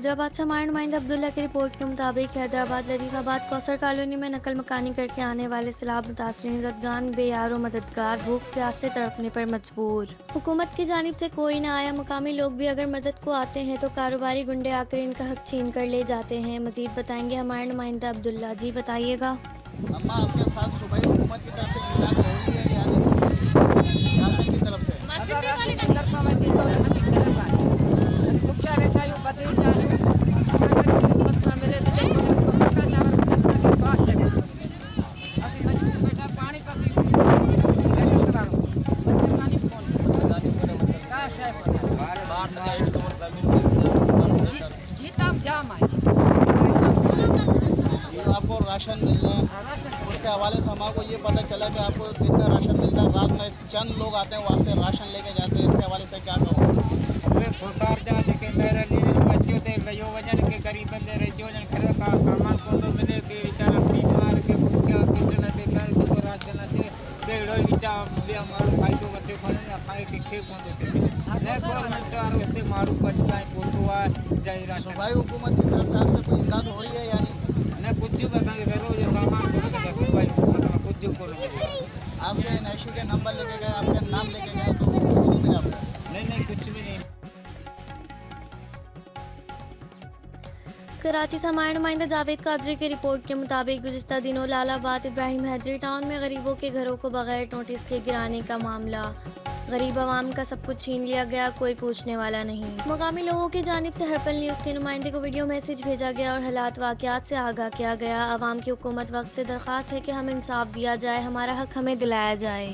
हैदराबाद से हमारे नुमाइंदा अब्दुल्ला की रिपोर्ट के मुताबिक हैदराबाद लतीफ़ाबाद कौसर कॉलोनी में नकल मकानी करके आने वाले सैलाब मुतासरीन ज़दगान बेयार व मददगार भूख प्यास से तड़पने पर मजबूर। हुकूमत की जानिब से कोई न आया। मुकामी लोग भी अगर मदद को आते हैं तो कारोबारी गुंडे आकर इनका हक छीन कर ले जाते हैं। मजीद बताएंगे हमारे नुमाइंदा अब्दुल्ला। जी बताइएगा। अम्मा आपके साथ सुबह हुकूमत की तरफ से इमदाद हो रही है यानी राशन की तरफ से आपको राशन मिल रहा है। उसके हवाले से हमारे ये पता चला कि आपको दिन में राशन मिलता है, रात में चंद लोग आते हैं वहाँ से राशन लेके जाते हैं। इसके हवाले से क्या कहो? मेरे लिए बच्चों थे लयो वजन के गरीब बंदे रहियो जन खरे का सामान को तो मिले के बेचारा बीमार के भूखा कितना देखा तो राशन दे बेड़ो विचा बे हमारो भाई तो बच्चे खाने ना खाए के खे कौन देते ने गवर्नमेंट और इतने मारू पटवाए कोटवा जय राशन भाई हुकूमत की तरफ से आपसे कोई इमदाद हो रही है यानी ने कुछ बताएंगे करो ये सामान को तो भाई हुकूमत कुछ को आपके नैशी के नंबर लेके गए, आपके नाम लेके गए तो नहीं मिला आपको? नहीं कुछ भी नहीं। कराची से हमारे नुमाइंदा जावेद कादरी की रिपोर्ट के मुताबिक गुज़िश्ता दिनों लालाबाद इब्राहिम हैदरी टाउन में गरीबों के घरों को बगैर नोटिस के गिराने का मामला। गरीब आवाम का सब कुछ छीन लिया गया, कोई पूछने वाला नहीं। मुकामी लोगों की जानिब से हर्पल न्यूज़ के नुमाइंदे को वीडियो मैसेज भेजा गया और हालात वाक़यात से आगाह किया गया। आवाम की हुकूमत वक्त से दरख्वास्त है कि हमें इंसाफ दिया जाए, हमारा हक हमें दिलाया जाए।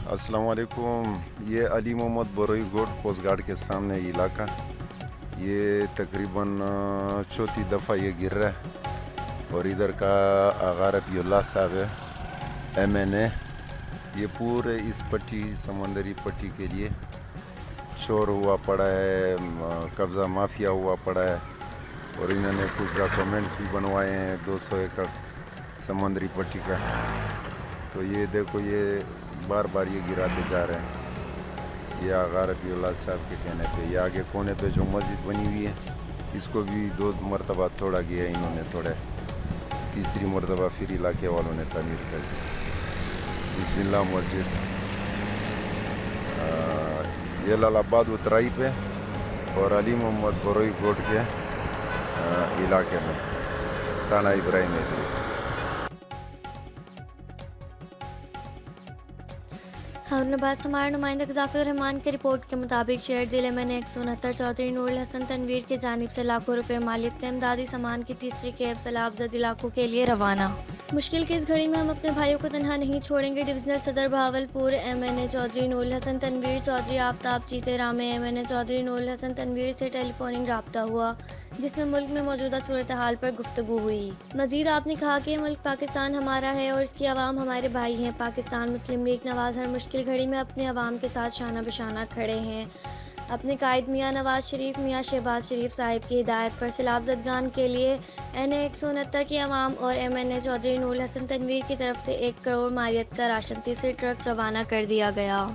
अस्सलाम वालेकुम। ये अली मोहम्मद बरोई गोड कोस्ट गार्ड के सामने इलाका, ये तकरीबन चौथी दफ़ा ये गिर रहा है और इधर का आगा रफ़ीउल्लाह साहब है MNA। ये पूरे इस पट्टी समंदरी पट्टी के लिए शोर हुआ पड़ा है, कब्ज़ा माफिया हुआ पड़ा है और इन्होंने कुछ डॉक्यूमेंट्स भी बनवाए हैं 200 एकड़ समंदरी पट्टी का। तो ये देखो ये बार बार ये गिराते जा रहे हैं। ये आगा रफ़ीउल्लाह साहब के कहने पे ये आगे कोने पे जो मस्जिद बनी हुई है इसको भी 2 मरतबा तोड़ा गया इन्होंने, तोड़ा। तीसरी मरतबा फिर इलाके वालों ने तामीर कर दी। बिस्मिल्लाह मस्जिद ये लालाबाद उतराई पे और अली मोहम्मद बरोई गोड के इलाके में थाना इब्राहिम हैदरी। औरंगाबाद से हमारे नुमाइंदा गज़ाफ़िर रहमान की रिपोर्ट के मुताबिक शहर ज़िले में 169 चौधरी नूरुल हसन तनवीर की जानिब से लाखों रुपए मालियत के इमदादी सामान की तीसरी कैब सैलाब-ज़द इलाकों के लिए रवाना। मुश्किल की इस घड़ी में हम अपने भाइयों को तनहा नहीं छोड़ेंगे। डिविजनल सदर बहावलपुर MNA चौधरी नूरुल हसन तनवीर चौधरी आफ्ताब चीते राम MNA चौधरी नूरुल हसन तनवीर से टेलीफोनिक रब्ता हुआ जिसमें मुल्क में मौजूदा सूरत हाल पर गुफ्तगू हुई। मजीद आपने कहा कि मुल्क पाकिस्तान हमारा है और इसकी आवाम हमारे भाई हैं। पाकिस्तान मुस्लिम लीग नवाज हर मुश्किल घड़ी में अपने आवाम के साथ शाना बशाना खड़े हैं। अपने कायद मियाँ नवाज शरीफ मियाँ शहबाज शरीफ साहिब की हिदायत पर सैलाब ज़दगान के लिए NA 169 की आवाम और MNA चौधरी नूरुल हसन तनवीर की तरफ से 1 करोड़ मालियत का राशन तीसरे ट्रक रवाना कर दिया गया।